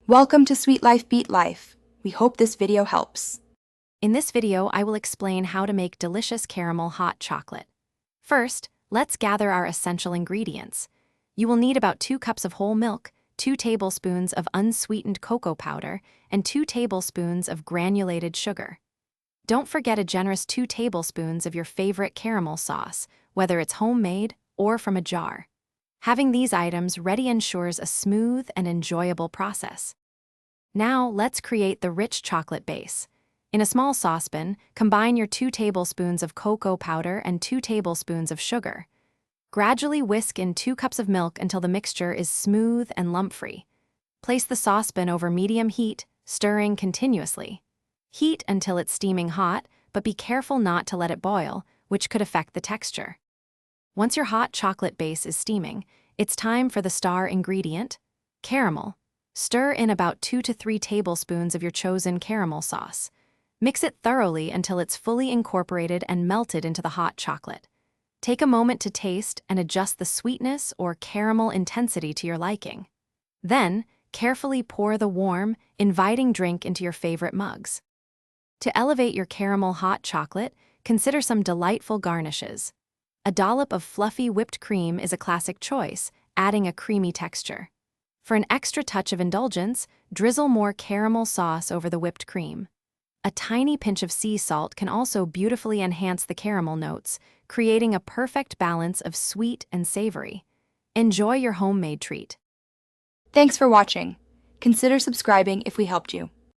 Welcome to Sweet Life Beat Life. We hope this video helps. In this video, I will explain how to make delicious caramel hot chocolate. First, let's gather our essential ingredients. You will need about 2 cups of whole milk, 2 tablespoons of unsweetened cocoa powder, and 2 tablespoons of granulated sugar. Don't forget a generous 2 tablespoons of your favorite caramel sauce, whether it's homemade or from a jar. Having these items ready ensures a smooth and enjoyable process. Now, let's create the rich chocolate base. In a small saucepan, combine your 2 tablespoons of cocoa powder and 2 tablespoons of sugar. Gradually whisk in 2 cups of milk until the mixture is smooth and lump-free. Place the saucepan over medium heat, stirring continuously. Heat until it's steaming hot, but be careful not to let it boil, which could affect the texture. Once your hot chocolate base is steaming, it's time for the star ingredient, caramel. Stir in about 2 to 3 tablespoons of your chosen caramel sauce. Mix it thoroughly until it's fully incorporated and melted into the hot chocolate. Take a moment to taste and adjust the sweetness or caramel intensity to your liking. Then, carefully pour the warm, inviting drink into your favorite mugs. To elevate your caramel hot chocolate, consider some delightful garnishes. A dollop of fluffy whipped cream is a classic choice, adding a creamy texture. For an extra touch of indulgence, drizzle more caramel sauce over the whipped cream. A tiny pinch of sea salt can also beautifully enhance the caramel notes, creating a perfect balance of sweet and savory. Enjoy your homemade treat. Thanks for watching. Consider subscribing if we helped you.